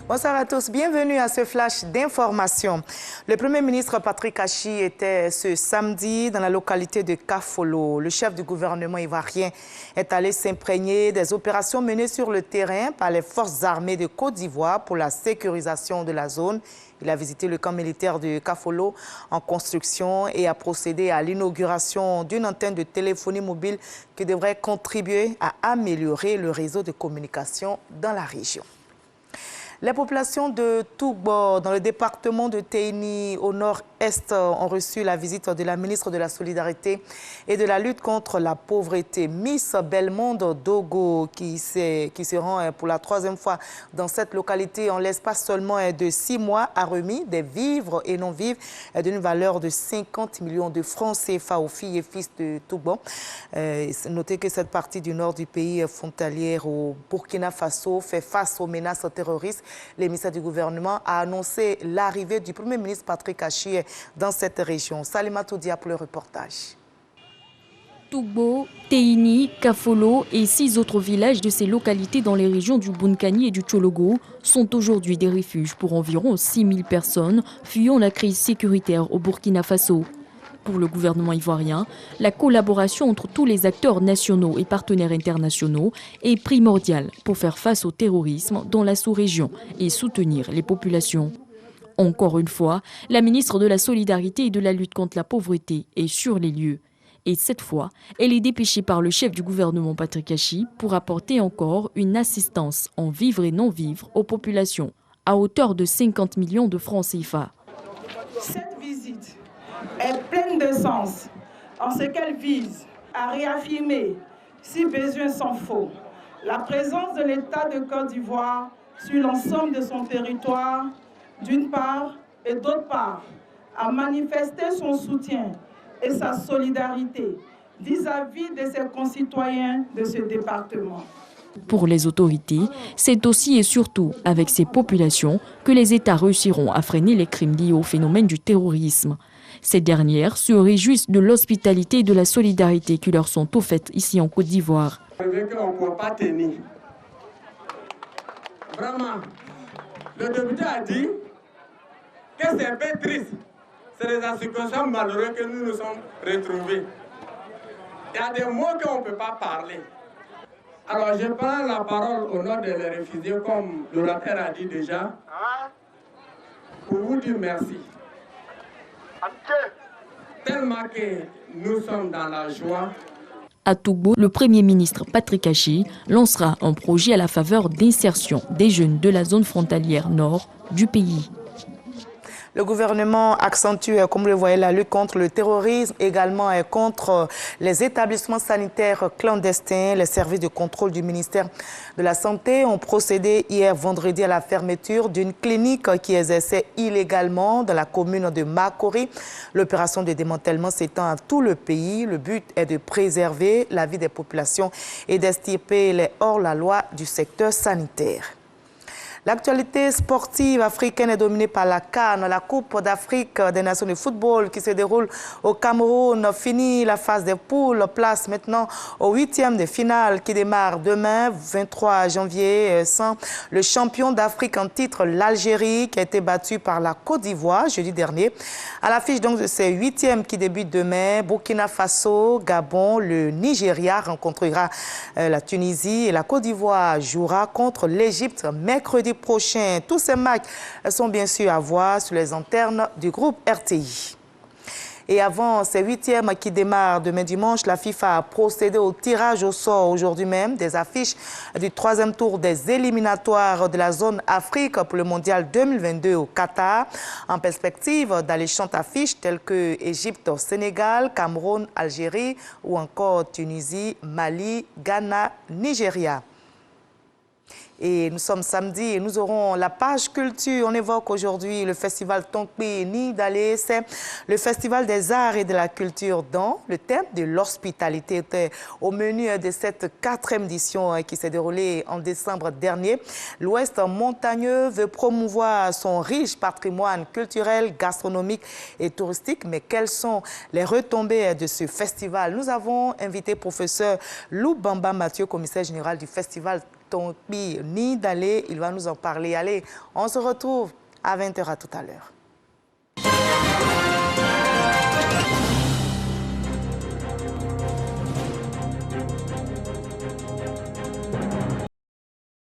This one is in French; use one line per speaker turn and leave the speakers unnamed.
Bonsoir à tous, bienvenue à ce flash d'information. Le Premier ministre Patrick Achi était ce samedi dans la localité de Kafolo. Le chef du gouvernement ivoirien est allé s'imprégner des opérations menées sur le terrain par les forces armées de Côte d'Ivoire pour la sécurisation de la zone. Il a visité le camp militaire de Kafolo en construction et a procédé à l'inauguration d'une antenne de téléphonie mobile qui devrait contribuer à améliorer le réseau de communication dans la région. Les populations de Tougbo, dans le département de Téni, au nord-est, ont reçu la visite de la ministre de la Solidarité et de la lutte contre la pauvreté, Miss Belmondo Dogo, qui se rend pour la 3e fois dans cette localité en l'espace seulement de 6 mois, a remis des vivres et non-vivres d'une valeur de 50 millions de francs CFA aux filles et fils de Tougbo. Notez que cette partie du nord du pays frontalière au Burkina Faso fait face aux menaces terroristes. L'émissaire du gouvernement a annoncé l'arrivée du Premier ministre Patrick Achi dans cette région. Salima Toudia pour le reportage.
Tougbo, Téini, Kafolo et 6 autres villages de ces localités dans les régions du Bunkani et du Tchologo sont aujourd'hui des refuges pour environ 6 000 personnes fuyant la crise sécuritaire au Burkina Faso. Pour le gouvernement ivoirien, la collaboration entre tous les acteurs nationaux et partenaires internationaux est primordiale pour faire face au terrorisme dans la sous-région et soutenir les populations. Encore une fois, la ministre de la Solidarité et de la lutte contre la pauvreté est sur les lieux. Et cette fois, elle est dépêchée par le chef du gouvernement Patrick Achi pour apporter encore une assistance en vivres et non-vivres aux populations à hauteur de 50 millions de francs CFA.
Cette visite est pleine de sens en ce qu'elle vise à réaffirmer, si besoin s'en faut, la présence de l'État de Côte d'Ivoire sur l'ensemble de son territoire, d'une part, et d'autre part, à manifester son soutien et sa solidarité vis-à-vis de ses concitoyens de ce département.
Pour les autorités, c'est aussi et surtout avec ces populations que les États réussiront à freiner les crimes liés au phénomène du terrorisme. Ces dernières se réjouissent de l'hospitalité et de la solidarité qui leur sont offertes ici en Côte d'Ivoire.
On ne peut pas tenir. Vraiment, le député a dit que c'est un peu triste. C'est des situations malheureuses que nous nous sommes retrouvés. Il y a des mots qu'on ne peut pas parler. Alors je prends la parole au nom des réfugiés, comme l'orateur a dit déjà, pour vous dire merci. Tellement que nous sommes dans la joie.
À Tougbo, le Premier ministre Patrick Achi lancera un projet à la faveur d'insertion des jeunes de la zone frontalière nord du pays.
Le gouvernement accentue, comme vous le voyez, la lutte contre le terrorisme, également contre les établissements sanitaires clandestins. Les services de contrôle du ministère de la Santé ont procédé hier vendredi à la fermeture d'une clinique qui exerçait illégalement dans la commune de Makori. L'opération de démantèlement s'étend à tout le pays. Le but est de préserver la vie des populations et d'extirper les hors-la-loi du secteur sanitaire. L'actualité sportive africaine est dominée par la CAN, la Coupe d'Afrique des Nations de football qui se déroule au Cameroun. Fini la phase des poules, place maintenant au 8e de finale qui démarre demain, 23 janvier, sans le champion d'Afrique en titre, l'Algérie, qui a été battu par la Côte d'Ivoire jeudi dernier. À l'affiche donc de ces 8e qui débutent demain, Burkina Faso, Gabon, le Nigeria rencontrera la Tunisie et la Côte d'Ivoire jouera contre l'Égypte mercredi prochain. Tous ces matchs sont bien sûr à voir sur les antennes du groupe RTI. Et avant ces 8e qui démarrent demain dimanche, la FIFA a procédé au tirage au sort aujourd'hui même des affiches du 3e tour des éliminatoires de la zone Afrique pour le mondial 2022 au Qatar, en perspective d'alléchantes affiches telles que Égypte, Sénégal, Cameroun, Algérie ou encore Tunisie, Mali, Ghana, Nigeria. Et nous sommes samedi et nous aurons la page culture. On évoque aujourd'hui le festival Tonkpi Nidale. C'est le festival des arts et de la culture dont le thème de l'hospitalité était au menu de cette 4e édition qui s'est déroulée en décembre dernier. L'Ouest montagneux veut promouvoir son riche patrimoine culturel, gastronomique et touristique. Mais quelles sont les retombées de ce festival? Nous avons invité professeur Lou Bamba Mathieu, commissaire général du festival Tombi ni d'aller. Il va nous en parler. Allez, on se retrouve à 20h à tout à l'heure.